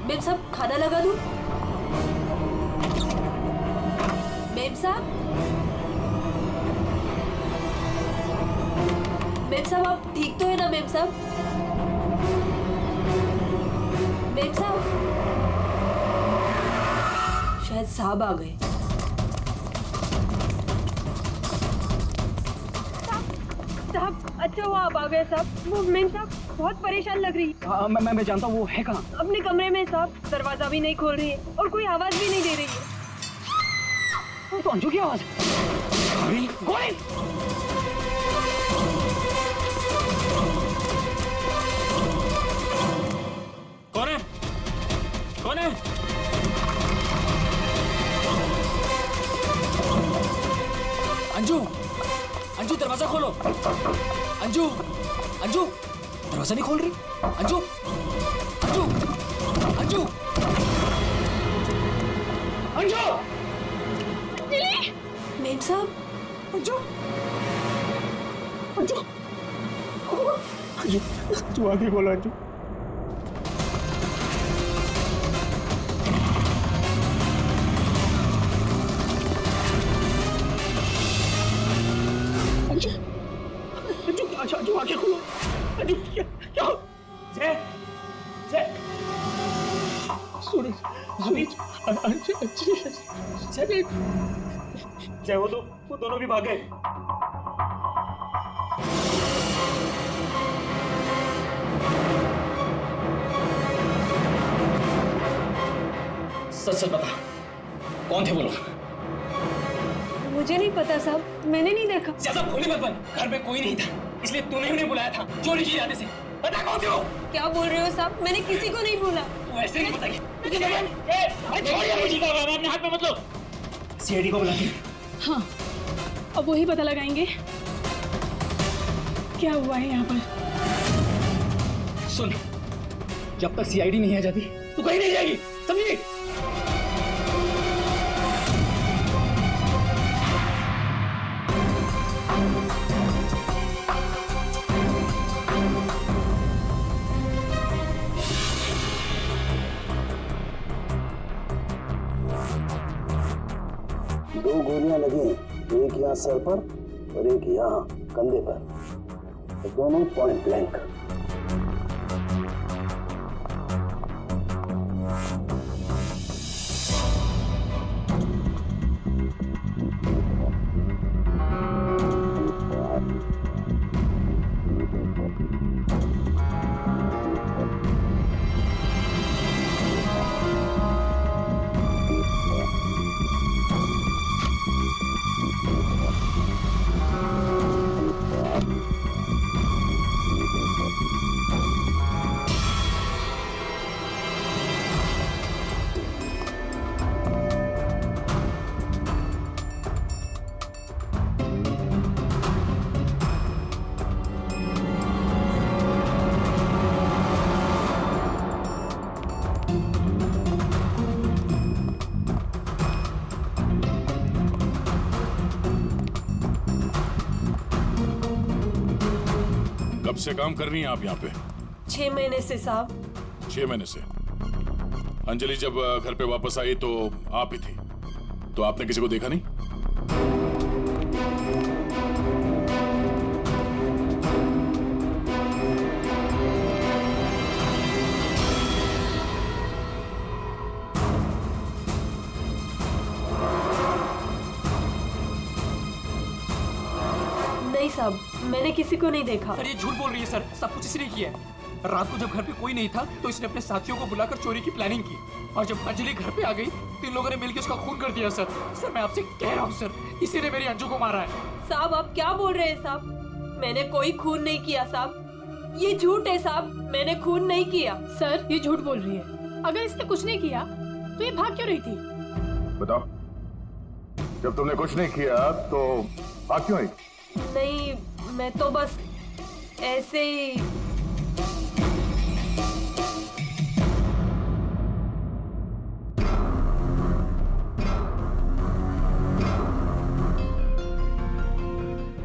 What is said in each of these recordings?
Ma'am साहब खाना लगा दूं? मेम साहब, मेम साहब आप ठीक तो है ना मेम साहब? मेम साहब, शायद साहब आ गए। साहब अच्छा हुआ आप आ गए साहब। वो मेम साहब बहुत परेशान लग रही है। मैं जानता हूँ वो है कहाँ। अपने कमरे में साहब, दरवाजा भी नहीं खोल रही है और कोई आवाज भी नहीं दे रही है। तो अंजू की आवाज। गोरी, गोरी। कौन है? कौन है? अंजू, अंजू दरवाजा खोलो। अंजू, अंजू दरवाजा नहीं खोल रही। अंजू, अंजू, अंजू, अंजू। मेम साहब, अंजू, अंजू, अंजू, अंजू आगे बोलो अंजू। अंजू, अंजू, अंजू आगे खोलो। अंजू क्या? जय, जय, सुनी, सुनी, जय, जय वो दोनों भी भाग गए। सच सच बता, कौन थे वो लोग? मुझे नहीं पता साहब, मैंने नहीं देखा। ज्यादा भोली मत बन, घर में कोई नहीं था इसलिए तूने उन्हें बुलाया था चोरी की इरादे से। बता कौन थे वो? क्या बोल रहे हो साहब, मैंने किसी को नहीं बोला। तू ऐसे नहीं बताइए। अपने हाथ में मत लो। सीआईडी को बुलाती। हाँ, अब वही पता लगाएंगे क्या हुआ है यहाँ पर। सुन, जब तक सीआईडी नहीं आ जाती तू कहीं नहीं जाएगी, समझी? दो गोलियां लगी, एक यहाँ सर पर और एक यहाँ कंधे पर, तो दोनों पॉइंट ब्लैंक। कब से काम कर रही हैं आप यहाँ पे? 6 महीने से साहब। 6 महीने से। अंजलि जब घर पे वापस आई तो आप ही थी, तो आपने किसी को देखा नहीं? नहीं साहब, मैंने किसी को नहीं देखा। सर ये झूठ बोल रही है सर, सब कुछ इसने किया है। रात को जब घर पे कोई नहीं था तो इसने अपने साथियों को बुलाकर चोरी की प्लानिंग की और जब अंजलि घर पे आ गई तो इन लोगों ने मिलकर उसका खून कर दिया। सर सर मैं आपसे कह रहा हूँ सर, इसी ने मेरी अंजू को मारा है। साहब आप क्या बोल रहे हैं साहब? मैंने कोई खून नहीं किया साहब, ये झूठ है साहब, मैंने खून नहीं किया। सर ये झूठ बोल रही है, अगर इसने कुछ नहीं किया तो ये भाग क्यों रही थी? बताओ, जब तुमने कुछ नहीं किया तो भाग क्यों आई? नहीं, मैं तो बस ऐसे ही।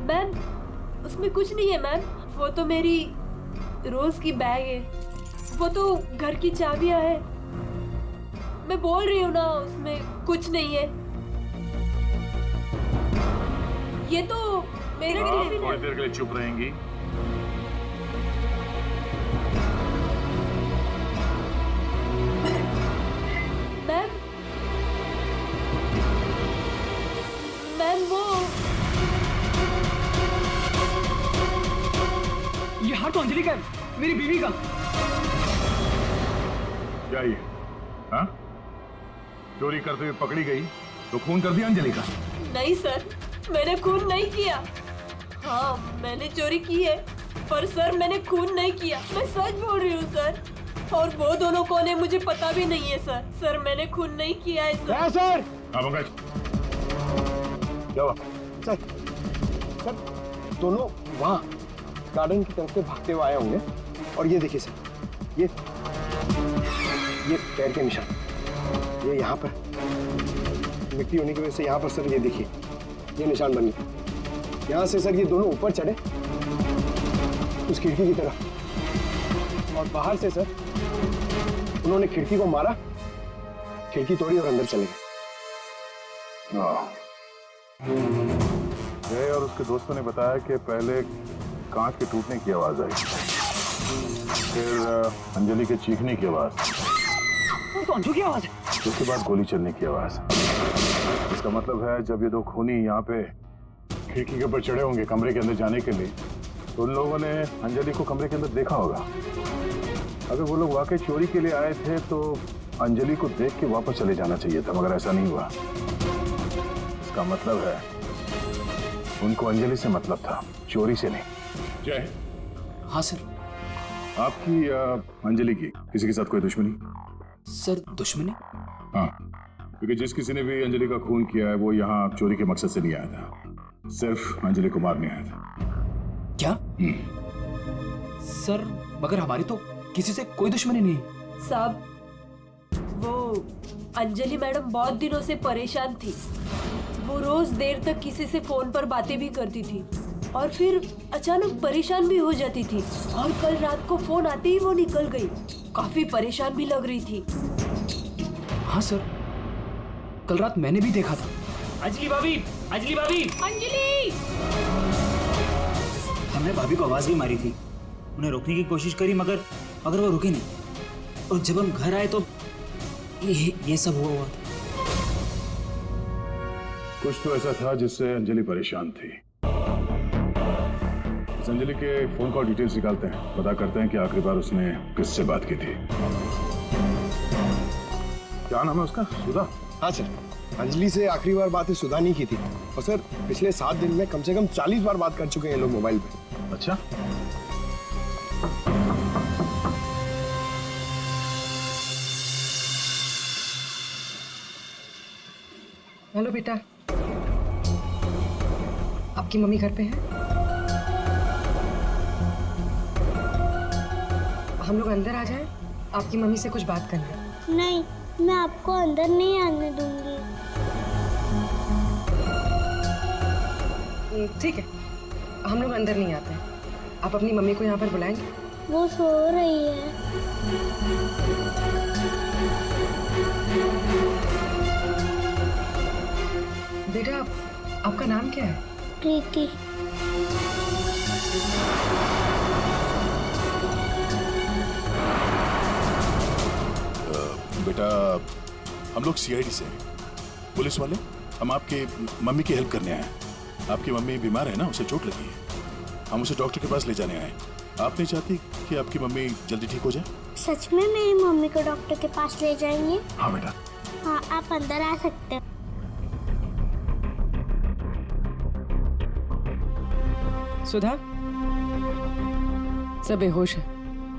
मैम, उसमें कुछ नहीं है मैम, वो तो मेरी रोज की बैग है, वो तो घर की चाबियां है। मैं बोल रही हूँ ना, उसमें कुछ नहीं है। ये तो मेरा आप टिफिन थोड़ी है। देर के लिए चुप रहेंगी। मैम, मैम वो ये हार तो अंजलि का है, मेरी बीवी का। क्या ये? हाँ? चोरी करते हुए पकड़ी गई तो खून कर दिया अंजलि का? नहीं सर, मैंने खून नहीं किया। हाँ, मैंने चोरी की है, पर सर मैंने खून नहीं किया। मैं सच बोल रही हूँ सर। और वो दोनों कौन है मुझे पता भी नहीं है सर। सर मैंने खून नहीं किया है सर। सर हाँ पंकज, क्या हुआ? सर सर दोनों वहाँ गार्डन की तरफ से भागते हुए आए होंगे। और ये देखिए सर, ये पैर के निशान, ये यहाँ पर मिट्टी होने की वजह से यहाँ पर सर ये देखिए ये निशान बन गए। यहाँ से सर ये दोनों ऊपर चढ़े उस खिड़की की तरफ, और बाहर से सर उन्होंने खिड़की को मारा, खिड़की तोड़ी और अंदर चले गए। जय और उसके दोस्तों ने बताया कि पहले कांच के टूटने की आवाज आई, फिर अंजलि के चीखने की आवाज, तो अंजू की आवाज है। उसके बाद गोली चलने की आवाज। इसका मतलब है जब ये दो खूनी यहाँ पे खिड़की के ऊपर चढ़े होंगे कमरे के अंदर जाने के लिए, तो उन लोगों ने अंजलि को कमरे के अंदर देखा होगा। अगर वो लोग वाकई चोरी के लिए आए थे तो अंजलि को देख के वापस चले जाना चाहिए था, मगर ऐसा नहीं हुआ। इसका मतलब है उनको अंजलि से मतलब था, चोरी से नहीं। जय, हाँ सर। आपकी अंजलि की किसी के साथ कोई दुश्मनी? सर दुश्मनी? हाँ, क्योंकि जिस किसी ने भी अंजलि का खून किया है वो यहाँ चोरी के मकसद से नहीं आया था, सिर्फ अंजलि को मारने आया था। क्या? सर मगर हमारी तो किसी से कोई दुश्मनी नहीं। साहब, वो अंजलि मैडम बहुत दिनों से परेशान थी। वो रोज देर तक किसी से फोन पर बातें भी करती थी और फिर अचानक परेशान भी हो जाती थी। और कल रात को फोन आते ही वो निकल गई। काफी परेशान भी लग रही थी। हाँ सर, कल रात मैंने भी देखा था। अंजलि भाभी, अंजलि भाभी। अंजलि! हमने भाभी को आवाज भी मारी थी, उन्हें रोकने की कोशिश करी, मगर वो रुके नहीं। और जब हम घर आए तो ये सब हुआ था। कुछ तो ऐसा था जिससे अंजलि परेशान थी। इस अंजलि के फोन कॉल डिटेल्स निकालते हैं, पता करते हैं कि आखिरी बार उसने किससे बात की थी। क्या नाम है उसका? सुधा? हाँ सर, अंजलि से आखिरी बार बात सुधा नहीं की थी। और सर पिछले 7 दिन में कम से कम 40 बार बात कर चुके हैं ये लोग मोबाइल पे। अच्छा, हेलो बेटा, आपकी मम्मी घर पे है? हम लोग अंदर आ जाएं? आपकी मम्मी से कुछ बात करनी है। नहीं, मैं आपको अंदर नहीं आने दूंगी। ठीक है, हम लोग अंदर नहीं आते हैं। आप अपनी मम्मी को यहाँ पर बुलाएंगे? वो सो रही है। बेटा, आपका नाम क्या है? प्रीति। बेटा हम लोग सीआईडी से हैं, पुलिस वाले। हम आपके मम्मी की हेल्प करने आए हैं। आपकी मम्मी बीमार है ना, उसे चोट लगी है। हम उसे डॉक्टर के पास ले जाने आए। आप नहीं चाहती कि आपकी मम्मी जल्दी ठीक हो जाए? सच में मेरी मम्मी को डॉक्टर के पास ले जाएंगे? हाँ बेटा। हाँ, आप अंदर आ सकते हो। सुधा, सब बेहोश है।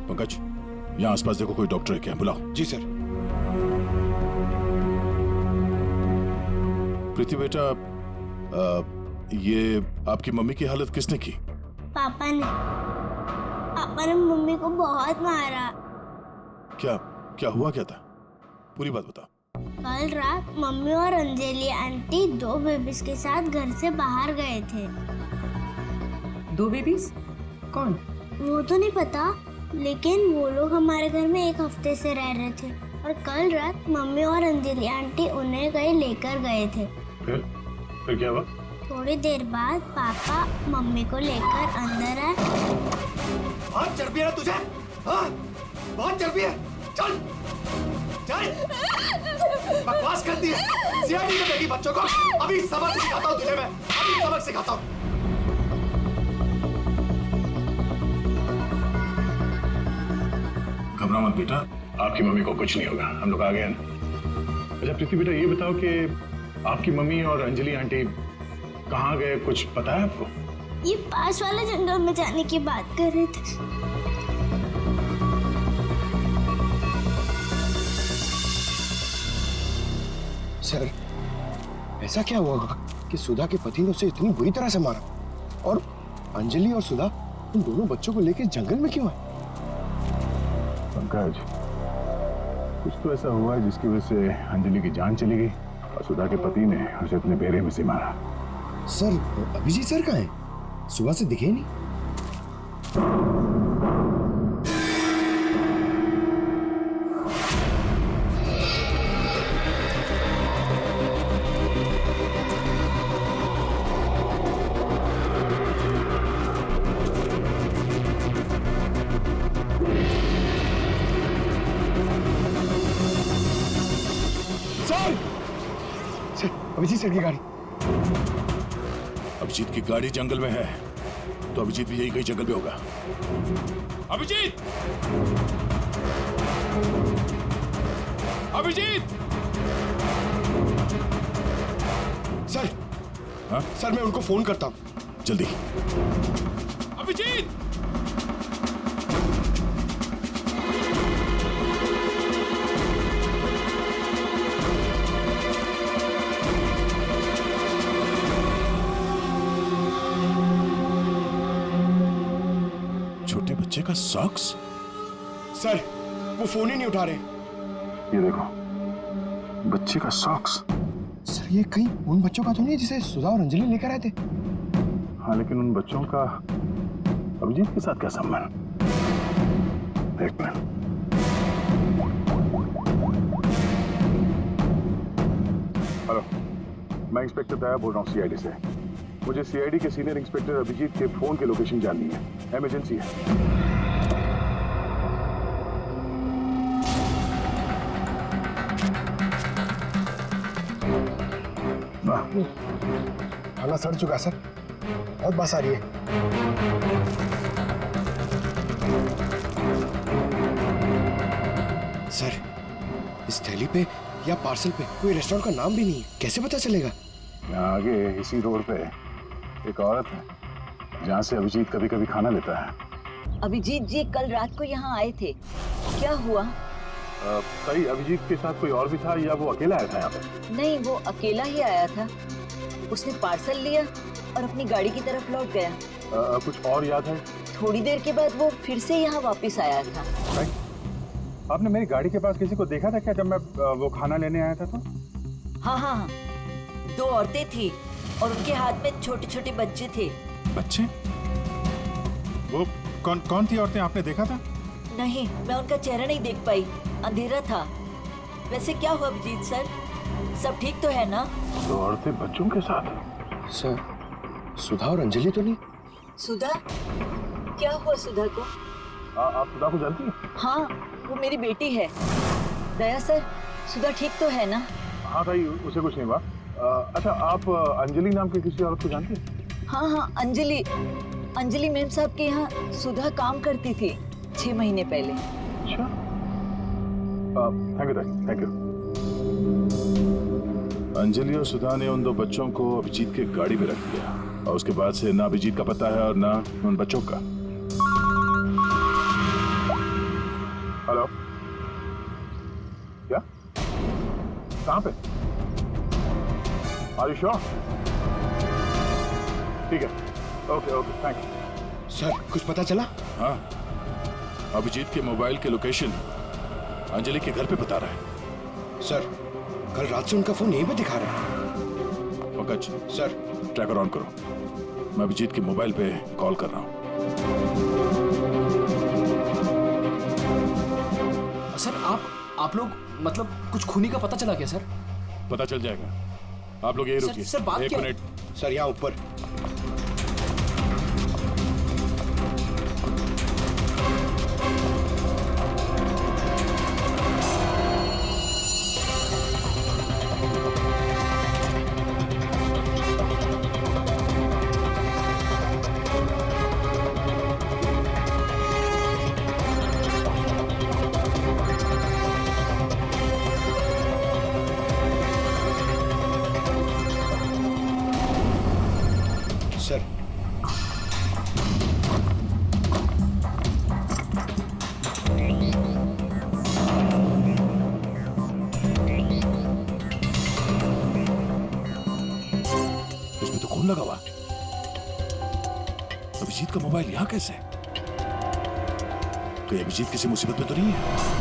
पंकज, यहाँ आसपास देखो कोई डॉक्टर है क्या? बुलाओ। जी सर। प्रीति बेटा, ये आपकी मम्मी की हालत किसने की? पापा ने मम्मी को बहुत मारा। क्या हुआ क्या था? पूरी बात बता। कल रात मम्मी और अंजलि आंटी 2 बेबीज के साथ घर से बाहर गए थे। 2 बेबीज? कौन? वो तो नहीं पता, लेकिन वो लोग हमारे घर में 1 हफ्ते से रह रहे थे। और कल रात मम्मी और अंजलि आंटी उन्हें कहीं लेकर गए थे। फिर क्या हुआ? थोड़ी देर बाद पापा मम्मी को लेकर अंदर आए। बहुत चर्बी है तुझे, हाँ? बहुत चर्बी है। चल चल, बकवास करती है। सीआईडी में देगी बच्चों को। अभी सबक सिखाता हूँ तुझे मैं, अभी सबक सिखाता हूँ। घबरा मत बेटा, आपकी मम्मी को कुछ नहीं होगा, हम लोग आ गए हैं ना। अच्छा प्रीति बेटा, ये बताओ कि आपकी मम्मी और अंजलि आंटी कहाँ गए, कुछ पता है आपको? ये पास वाले जंगल में जाने की बात कर रहे थे। सर, ऐसा क्या हुआ होगा कि सुधा के पति ने उसे इतनी बुरी तरह से मारा, और अंजलि और सुधा उन दोनों बच्चों को लेकर जंगल में क्यों है? पंकज, कुछ तो ऐसा हुआ है जिसकी वजह से अंजलि की जान चली गई और सुधा के पति ने उसे अपने बेड़े में से मारा। सर, अभिजीत सर कहाँ है? सुबह से दिखे नहीं। सर, अभिजीत सर की गाड़ी। अभिजीत की गाड़ी जंगल में है, तो अभिजीत भी यही कहीं जंगल में होगा। अभिजीत! अभिजीत! सर, हाँ? सर मैं उनको फोन करता हूँ। जल्दी। अभिजीत! छोटे बच्चे का सॉक्स? सर, वो फोन ही नहीं उठा रहे। ये देखो, बच्चे का सॉक्स। सर, ये कहीं उन बच्चों का तो नहीं जिसे सुधा और अंजलि लेकर आए थे? हाँ, लेकिन उन बच्चों का अभिजीत के साथ क्या संबंध? एक मिनट। हेलो, मैं इंस्पेक्टर दया बोल रहा हूँ सीआईडी से। मुझे सीआईडी के सीनियर इंस्पेक्टर अभिजीत के फोन की लोकेशन जाननी है, इमरजेंसी है। थाना सड़ चुका सर, बहुत बस आ रही है। सर, इस थैली पे या पार्सल पे कोई रेस्टोरेंट का नाम भी नहीं है, कैसे पता चलेगा? यहाँ आगे इसी रोड पे एक औरत है जहाँ से अभिजीत कभी कभी खाना लेता है। अभिजीत जी कल रात को यहाँ आए थे, क्या हुआ? सही, अभिजीत के साथ कोई और भी था या वो अकेला आया था यहाँ पे? नहीं, वो अकेला ही आया था। उसने पार्सल लिया और अपनी गाड़ी की तरफ लौट गया। कुछ और याद है? थोड़ी देर के बाद वो फिर से यहाँ वापस आया था। आपने मेरी गाड़ी के पास किसी को देखा था क्या जब मैं वो खाना लेने आया था तो? हाँ हाँ हाँ, 2 औरतें थी और उनके हाथ में छोटे छोटे बच्चे थे। बच्चे? वो कौन थी औरतें, आपने देखा था? नहीं, मैं उनका चेहरा नहीं देख पाई, अंधेरा था। वैसे क्या हुआ अभिजीत सर, सब ठीक तो है ना? 2 औरतें बच्चों के साथ? सर, सुधा और अंजलि तो नहीं? सुधा? क्या हुआ सुधा को? आप सुधा को जानती हैं? हाँ, वो मेरी बेटी है। दया सर, सुधा ठीक तो है ना? हाँ भाई, उसे कुछ नहीं हुआ। अच्छा, आप अंजलि नाम की किसी औरत को जानती हैं? हाँ हाँ, अंजलि मैम साहब के यहाँ सुधा काम करती थी 6 महीने पहले। अच्छा, थैंक यू। अंजलि और सुधा ने उन 2 बच्चों को अभिजीत के गाड़ी में रख दिया और उसके बाद से ना अभिजीत का पता है और ना उन बच्चों का। हेलो, क्या? कहाँ पे? Are you sure? ठीक है, ओके, थैंक यू। सर, कुछ पता चला? हाँ, अभिजीत के मोबाइल के लोकेशन अंजलि के घर पे बता रहा है। सर, कल रात से उनका फोन यहीं पे दिखा रहा है। पंकज सर, ट्रैकर ऑन करो, मैं अभिजीत के मोबाइल पे कॉल कर रहा हूँ। सर, आप लोग मतलब कुछ खूनी का पता चला क्या सर? पता चल जाएगा, आप लोग यही रुकिए। सर बात एक क्या? मिनट सर यहाँ ऊपर। सर इसमें तो खून लगा हुआ। अभिजीत का मोबाइल यहाँ कैसे? तो ये अभिजीत किसी मुसीबत में तो नहीं है?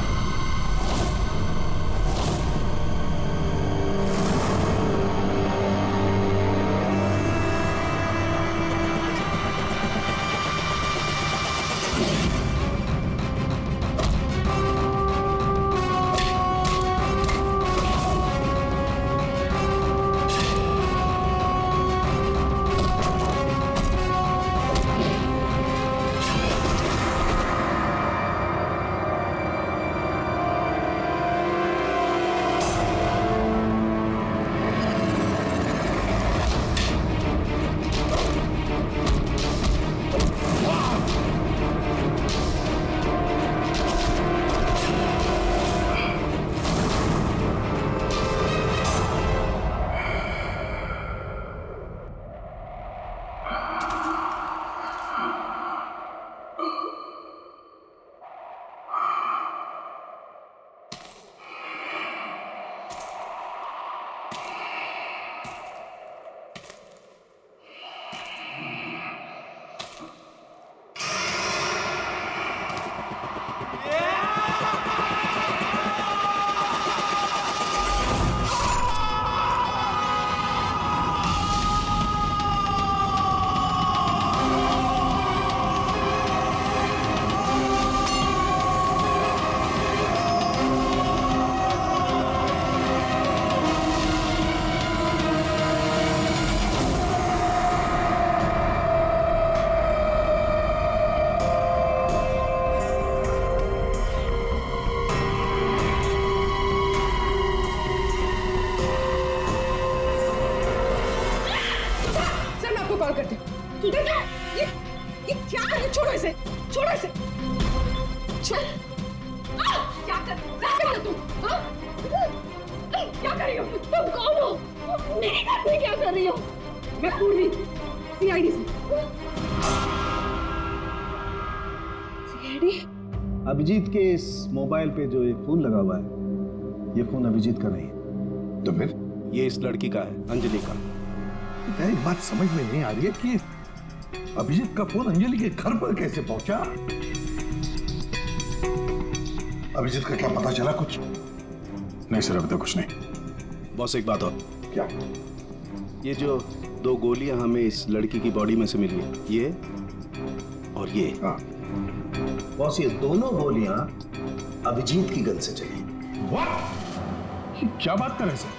कॉल करते सुधा, ये क्या है? छोड़ो इसे, छोड़ो इसे, क्या कर रही हो तुम? क्या कर रही हो तुम? कौन हो? मेरे घर में क्या कर रही हो? मैं पूरी सीआईडी से। सीआईडी? अभिजीत के इस मोबाइल पे जो एक फोन लगा हुआ है, ये फोन अभिजीत का नहीं है। तो फिर ये इस लड़की का है, अंजलि का। एक बात समझ में नहीं आ रही है कि अभिजीत का फोन अंजलि के घर पर कैसे पहुंचा? अभिजीत का क्या पता चला कुछ? नहीं सर, अभी तक कुछ नहीं। बॉस एक बात और। क्या? ये जो 2 गोलियां हमें इस लड़की की बॉडी में से मिली, ये और ये। हाँ। बॉस ये दोनों गोलियां अभिजीत की गन से चली। What? क्या बात कर रहे हैं सर?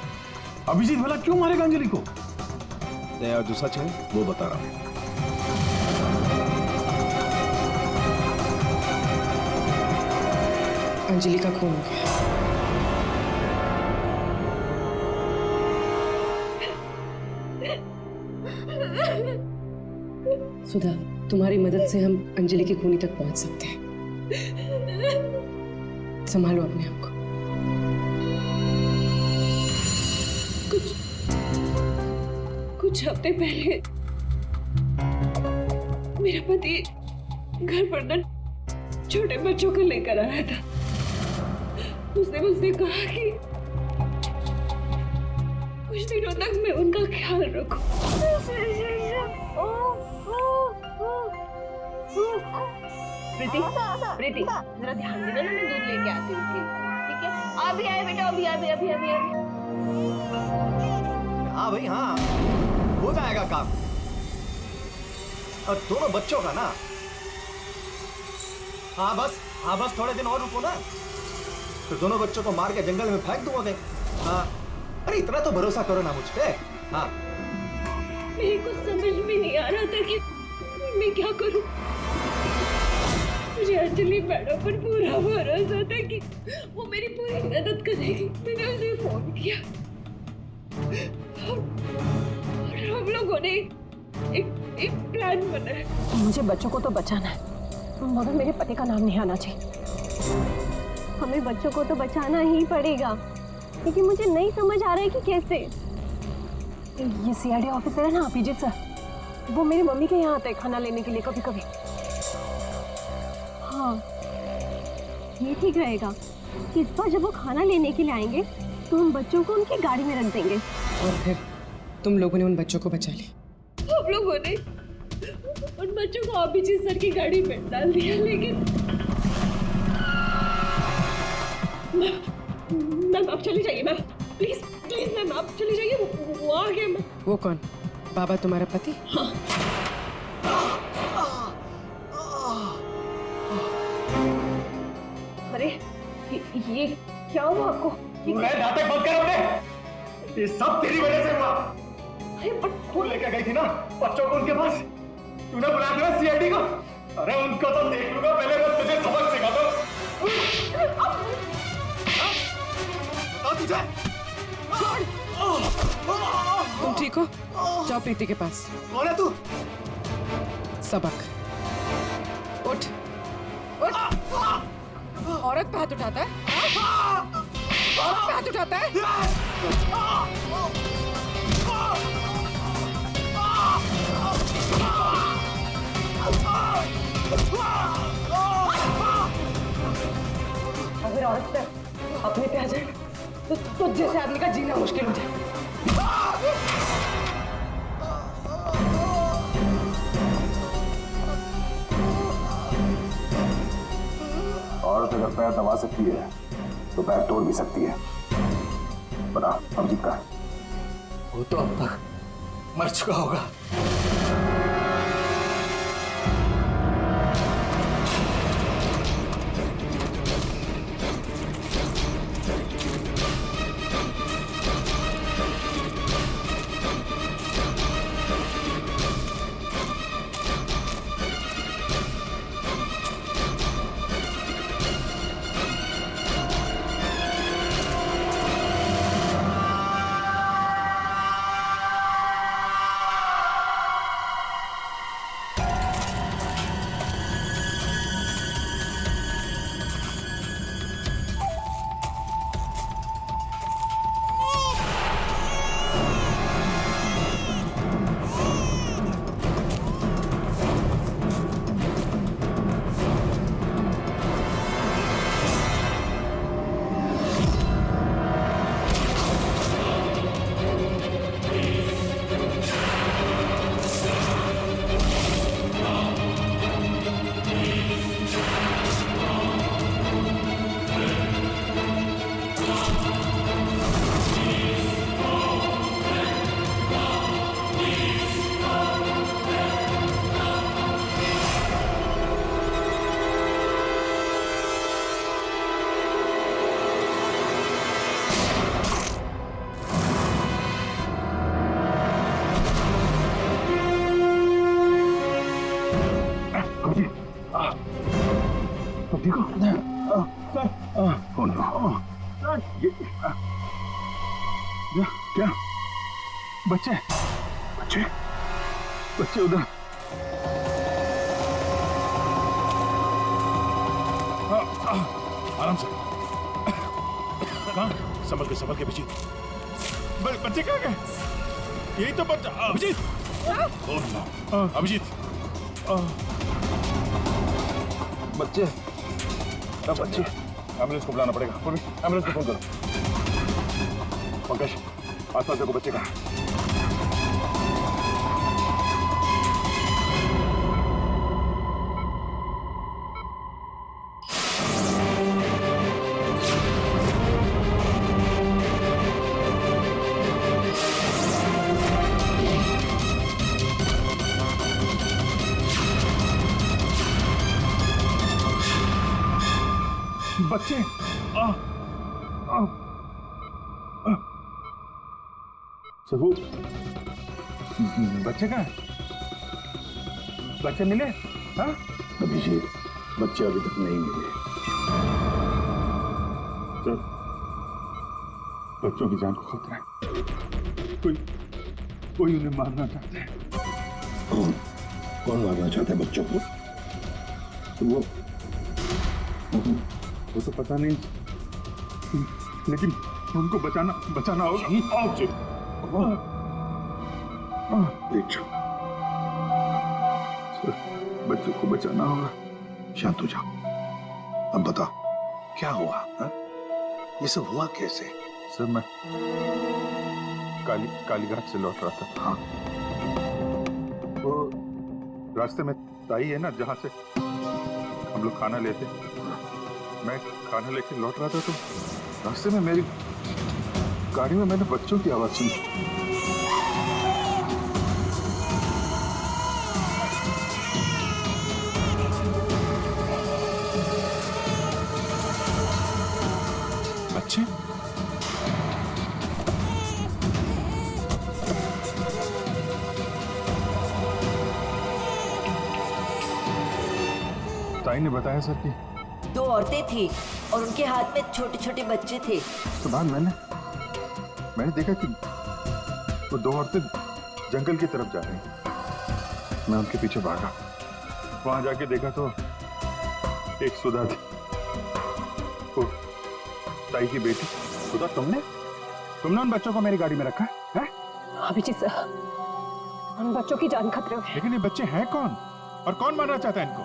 अभिजीत भला क्यों मारेगा अंजलि को? दया जो सच है वो बता रहा हूं। अंजलि का खून हो गया। सुधा, तुम्हारी मदद से हम अंजलि की खूनी तक पहुंच सकते हैं। संभालो अपने आप को। कुछ हफ्ते पहले मेरा पति घर पर न छोटे बच्चों को लेकर आया था। उसने मुझसे कहा कि कुछ दिनों तक मैं उनका ख्याल रखूं। प्रीति, जरा ध्यान देना ना, मैं दूध लेके आती हूँ, ठीक है? अभी आए बेटा, अभी। हाँ भाई हाँ, हो जाएगा काम। और दोनों बच्चों का ना। हाँ बस थोड़े दिन और रुको ना। फिर दोनों बच्चों को मार के जंगल में फेंक दूंगा कहीं। हाँ, अरे इतना तो भरोसा करो ना मुझ पे। हाँ, मेरे को समझ में नहीं आ रहा था कि मैं क्या करूं। मुझे अंजलि मैडम पर पूरा भरोसा था कि वो मेरी पूरी मदद करेगी। मैंने उसे फोन किया और हम लोगों ने एक प्लान बनाया। मुझे बच्चों को तो बचाना है, मगर मेरे पति का नाम नहीं आना चाहिए। हमें बच्चों को तो बचाना ही पड़ेगा, लेकिन मुझे नहीं समझ आ रहा है कि कैसे। ये सीआईडी ऑफिसर है ना अभिजीत सर, वो मेरी मम्मी के यहाँ आते हैं खाना लेने के लिए कभी कभी। हाँ, ये ठीक रहेगा कि इस बार जब वो खाना लेने के लिए आएंगे तो हम बच्चों को उनकी गाड़ी में रख देंगे। और फिर तुम लोगों ने उन बच्चों को बचा लिया। हम लोगों ने उन बच्चों को अभिजीत सर की गाड़ी में डाल दिया, लेकिन मैम आप चली जाइए। मैम प्लीज प्लीज मैम आप चली जाइए। वो आ गए। मैम वो कौन? बाबा तुम्हारा पति? हाँ। अरे ये क्या हुआ आपको? मैं नाटक बंद कर अपने। ये सब तेरी वजह से हुआ। अरे बट तू लेकर गई थी ना बच्चों को उनके पास, तूने बुलाया था ना सीआईडी को। अरे उनको तो देख लूंगा, पहले मैं तुझे सबक सिखाता हूं। बताओ तुझे। तुम ठीक हो? जाओ प्रीति के पास। कौन है तू? सबक। उठ उठ। औरत पे हाथ उठाता है? औरत पे हाथ उठाता है? अगर औरत पे अपने पे आ जाए तो जैसे आदमी का जीना मुश्किल हो जाए। औरत अगर पैर दबा सकती है तो पैर तोड़ भी सकती है। बता अभिजीत का? वो तो अब तक मर चुका होगा। ठीक हो? क्या बच्चे बच्चे बच्चे उधर। आराम से। कहाँ? संभल के अभिजीत। बच्चे कहाँ गए? यही तो बच्चा। अभिजीत अभिजीत बच्चे बच्चे। एम्बुलेंस को बुलाना पड़ेगा। एम्बुलेंस को फोन करो। पंकज आसपास देखो बच्चे का। बच्चे सर वो बच्चे कहाँ हैं? बच्चे मिले? हाँ? अभिजीत, बच्चे अभी तक नहीं मिले। सर, बच्चों की जान को खतरा है। कोई उन्हें मारना चाहता है। कौन मारना चाहता है बच्चों को? वो तो पता नहीं, लेकिन उनको बचाना होगा। आओ जी। बच्चों को बचाना होगा। शांत हो जाओ। अब बताओ क्या हुआ? हा? ये सब हुआ कैसे? सर मैं कालीघाट से लौट रहा था। हाँ। वो रास्ते में ताई है ना, जहाँ से हम लोग खाना लेते, मैं खाना लेके लौट रहा था तो रास्ते में मेरी गाड़ी में मैंने बच्चों की आवाज सुनी। बच्चे? ताई ने बताया सर कि 2 औरतें थी और उनके हाथ में छोटे छोटे बच्चे थे। उसके बाद मैंने देखा कि वो 2 औरतें जंगल की तरफ जा रही हैं। मैं उनके पीछे भागा। वहां जाके देखा तो एक सुधा थी, वो ताई की बेटी। सुधा, तुमने उन बच्चों को मेरी गाड़ी में रखा है? अभिजीत सर, उन बच्चों की जान खतरे में। लेकिन ये बच्चे हैं कौन और कौन मारना चाहता है इनको?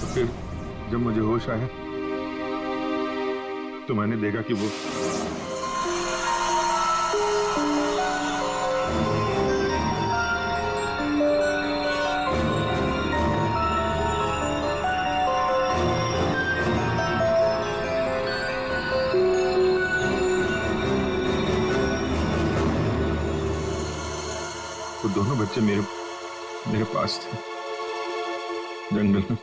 तो फिर जब मुझे होश आया तो मैंने देखा कि वो दोनों बच्चे मेरे पास थे जंगल में।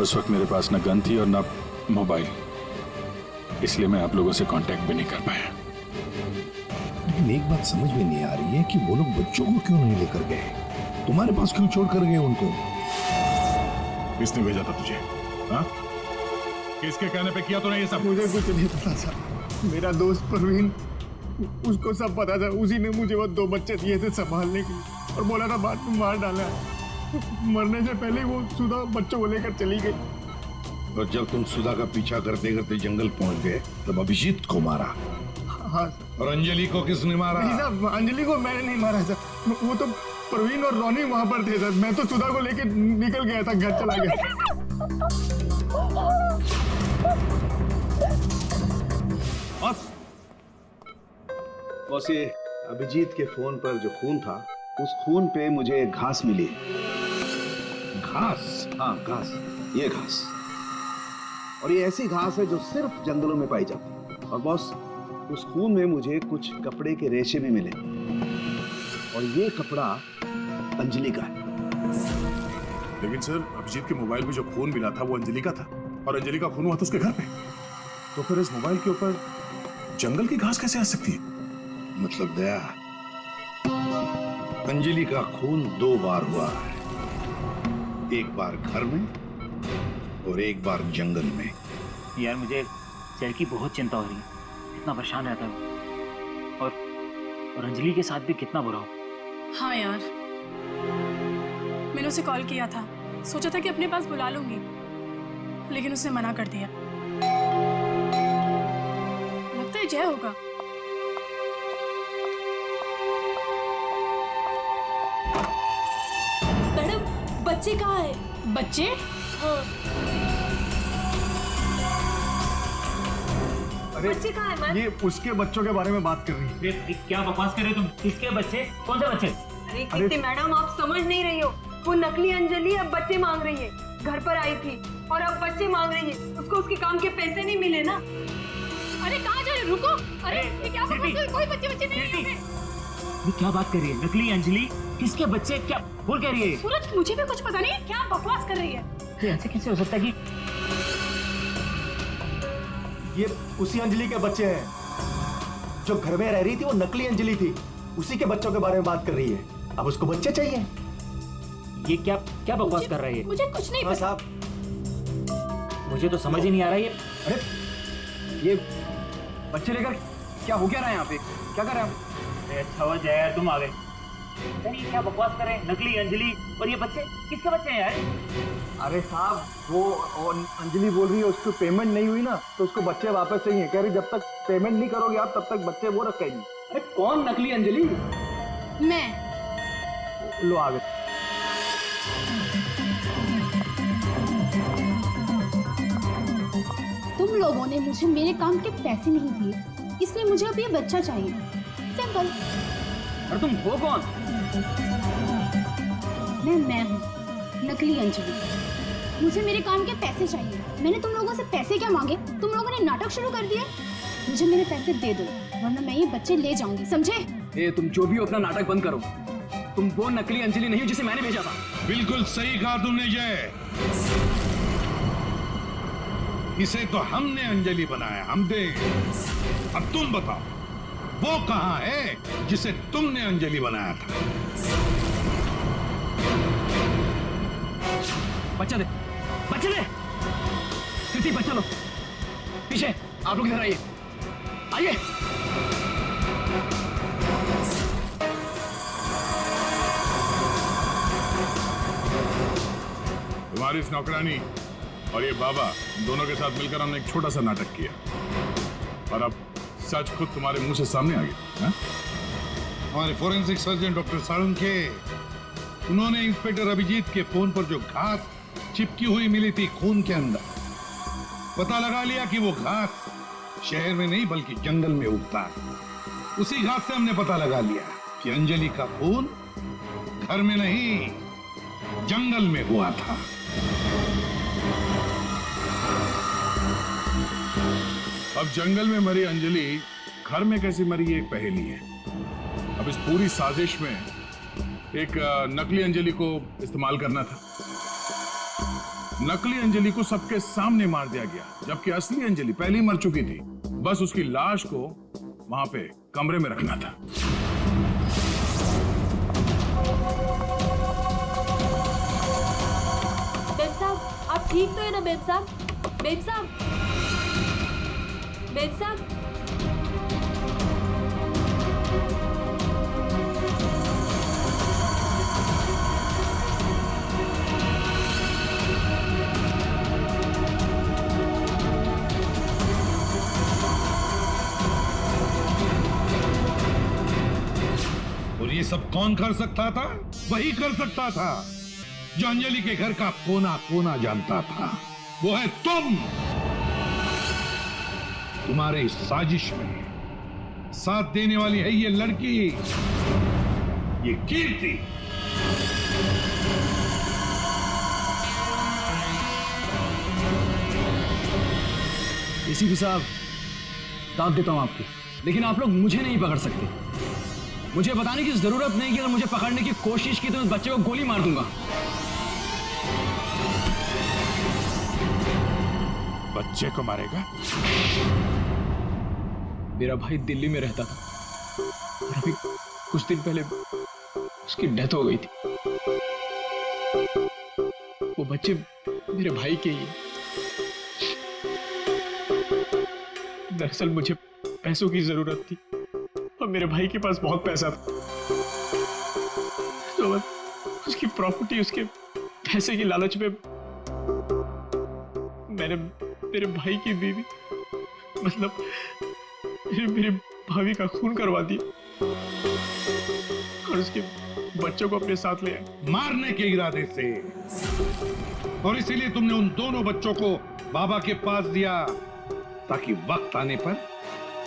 उस वक्त मेरे पास न गन थी और न मोबाइल, इसलिए मैं आप लोगों से कांटेक्ट भी नहीं कर पाया। लेकिन एक बात समझ में नहीं आ रही है कि वो लोग बच्चों को क्यों नहीं लेकर गए? तुम्हारे पास क्यों छोड़ कर गए उनको? किसने भेजा था तुझे? हाँ? किसके कहने पे किया तूने ये सब? मुझे कुछ नहीं पता था। मेरा दोस्त प्रवीण, उसको सब पता था। उसी ने मुझे वो 2 बच्चे दिए थे संभालने के लिए और बोला था बाद में मार डाला है। मरने से पहले वो सुधा बच्चों को लेकर चली गई। और जब तुम सुधा का पीछा करते करते जंगल पहुंच गए तब अभिजीत को मारा। हाँ। और अंजलि को किसने मारा? नहीं साहब, अंजलि को मैंने नहीं मारा सर। वो तो प्रवीण और रोनी वहां पर थे सर। मैं तो सुधा को लेकर निकल गया था, घर चला गया। बस ये अभिजीत के फोन पर जो खून था, उस खून पे मुझे घास मिली। घास? हाँ, घास। ये घास, और ये ऐसी घास है जो सिर्फ जंगलों में पाई जाती है। और बॉस, उस खून में मुझे कुछ कपड़े के रेशे भी मिले, और ये कपड़ा अंजलि का है। लेकिन सर, अभिजीत के मोबाइल में जो खून मिला था वो अंजलि का था, और अंजलि का खून हुआ था उसके घर पे। तो फिर इस मोबाइल के ऊपर जंगल की घास कैसे आ सकती है? मतलब दया, अंजलि का खून 2 बार हुआ है। एक बार घर में और एक बार जंगल में। यार मुझे सर की बहुत चिंता हो रही है। कितना परेशान रहता है और अंजलि के साथ भी कितना बुरा हो। हाँ यार, मैंने उसे कॉल किया था, सोचा था कि अपने पास बुला लूंगी, लेकिन उसने मना कर दिया। लगता है जय होगा। मैडम, बच्चे कहाँ हैं? बच्चे? अरे बच्चे कहाँ है मैम? ये उसके बच्चों के बारे में बात कर रही है। क्या बकवास कर रहे हो तुम? किसके बच्चे? कौन से बच्चे? अरे कीर्ति मैडम, आप समझ नहीं रही हो। वो नकली अंजलि अब बच्चे मांग रही है। घर पर आई थी और अब बच्चे मांग रही है। उसको उसके काम के पैसे नहीं मिले ना। अरे कहाँ जा रहे? रुको। अरे ये क्या बकवास कर रही है? कोई बच्चे नहीं है यहाँ पे। ये क्या बात कर रही है? नकली अंजलि? किसके बच्चे? क्या बोल कह रही है? सूरज, मुझे भी कुछ पता नहीं है। क्या बकवास कर रही है? ये ऐसे कैसे हो सकता है कि ये उसी अंजलि के बच्चे हैं जो घर में रह रही थी। वो नकली अंजलि थी। उसी के बच्चों के बारे में बात कर रही है। अब उसको बच्चे चाहिए। ये क्या क्या बकवास कर रही है? मुझे कुछ नहीं हाँ पता। साहब, मुझे तो समझ ही नहीं आ रहा है। अरे ये बच्चे लेकर क्या हो क्या रहा है यहाँ पे? क्या कर रहे हैं? अरे अच्छा हुआ जया तुम आ गए। यार ये क्या बकवास कर रहे हैं? नकली अंजलि और ये बच्चे किसके बच्चे हैं यार? अरे साहब, वो अंजलि बोल रही है उसको पेमेंट नहीं हुई ना, तो उसको बच्चे वापस चाहिए। कह रही जब तक पेमेंट नहीं करोगे आप तब तक बच्चे वो रखेगी। अरे कौन नकली अंजलि? मैं। लो आ गए। तुम लोगों ने मुझे मेरे काम के पैसे नहीं दिए, इसलिए मुझे अब ये बच्चा चाहिए। सिंपल। और तुम हो कौन? मैं हूँ नकली अंजलि। मुझे मेरे काम के पैसे चाहिए। मैंने तुम लोगों से पैसे क्या मांगे? तुम लोगों ने नाटक शुरू कर दिया। मुझे मेरे पैसे दे दो, वरना मैं ये बच्चे ले जाऊंगी, समझे? ए, तुम जो भी हो अपना नाटक बंद करो। तुम वो नकली अंजलि नहीं हो जिसे मैंने भेजा था। बिल्कुल सही कहा तुमने जय। इसे तो हमने अंजलि बनाया, हम दे। अब तुम बताओ वो कहाँ है जिसे तुमने अंजलि बनाया था? बच्चा दे, बच्चा दे। कृति बच्चा लो। पीछे आप लोग इधर आइए, आइए। तुम्हारी इस नौकरानी और ये बाबा दोनों के साथ मिलकर हमने एक छोटा सा नाटक किया और अब सच खुद तुम्हारे मुंह से सामने आ गया। हमारे फोरेंसिक सर्जन डॉक्टर साळुंखे, उन्होंने इंस्पेक्टर अभिजीत के फोन पर जो घास चिपकी हुई मिली थी खून के अंदर, पता लगा लिया कि वो घास शहर में नहीं बल्कि जंगल में उगता है। उसी घास से हमने पता लगा लिया कि अंजलि का खून घर में नहीं जंगल में हुआ था। अब जंगल में मरी अंजलि घर में कैसे मरी ये एक पहेली है। अब इस पूरी साजिश में एक नकली अंजलि को इस्तेमाल करना था। नकली अंजलि को सबके सामने मार दिया गया, जबकि असली अंजलि पहले ही मर चुकी थी। बस उसकी लाश को वहां पे कमरे में रखना था। बेन साहब, आप ठीक तो है ना? बेन साहब, बेन साहब, बेन साहब। और ये सब कौन कर सकता था? वही कर सकता था जो अंजलि के घर का कोना कोना जानता था। वो है तुम। तुम्हारे इस साजिश में साथ देने वाली है ये लड़की, ये कीर्ति। एसीपी साहब, दाद देता हूं आपकी, लेकिन आप लोग मुझे नहीं पकड़ सकते। मुझे बताने की जरूरत नहीं कि अगर मुझे पकड़ने की कोशिश की तो उस बच्चे को गोली मार दूंगा। बच्चे को मारेगा? मेरा भाई दिल्ली में रहता था और अभी कुछ दिन पहले उसकी डेथ हो गई थी। वो बच्चे मेरे भाई के ही हैं। दरअसल मुझे पैसों की जरूरत थी और मेरे भाई के पास बहुत पैसा था, तो उसकी प्रॉपर्टी, उसके पैसे की लालच में मैंने मेरे भाई की बीवी, मतलब मेरी भाभी का खून करवा दिया और उसके बच्चों को अपने साथ ले आए। मारने के इरादे से, और इसीलिए तुमने उन दोनों बच्चों को बाबा के पास दिया ताकि वक्त आने पर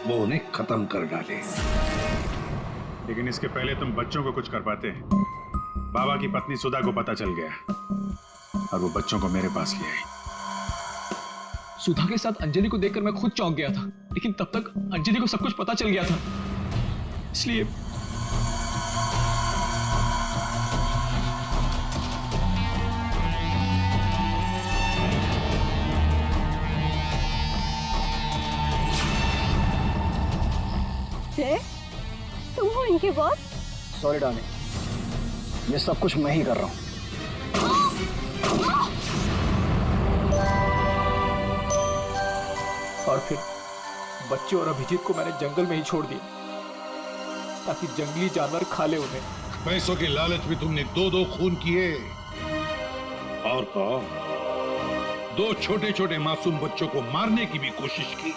वो उन्हें खत्म कर डाले। लेकिन इसके पहले तुम बच्चों को कुछ कर पाते। बाबा की पत्नी सुधा को पता चल गया और वो बच्चों को मेरे पास ले आई। सुधा के साथ अंजलि को देखकर मैं खुद चौंक गया था, लेकिन तब तक अंजलि को सब कुछ पता चल गया था, इसलिए तुम हो इनके बॉस? सॉरी डार्लिंग, ये सब कुछ मैं ही कर रहा हूँ। और फिर बच्चे और अभिजीत को मैंने जंगल में ही छोड़ दिया ताकि जंगली जानवर खा ले उन्हें। पैसों के लालच में तुमने दो खून किए, और तो दो छोटे छोटे मासूम बच्चों को मारने की भी कोशिश की।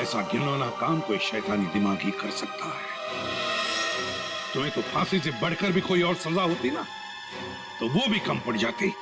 ऐसा घिनौना काम कोई शैतानी दिमाग ही कर सकता है। तुम्हें तो फांसी से बढ़कर भी कोई और सजा होती ना, तो वो भी कम पड़ जाती।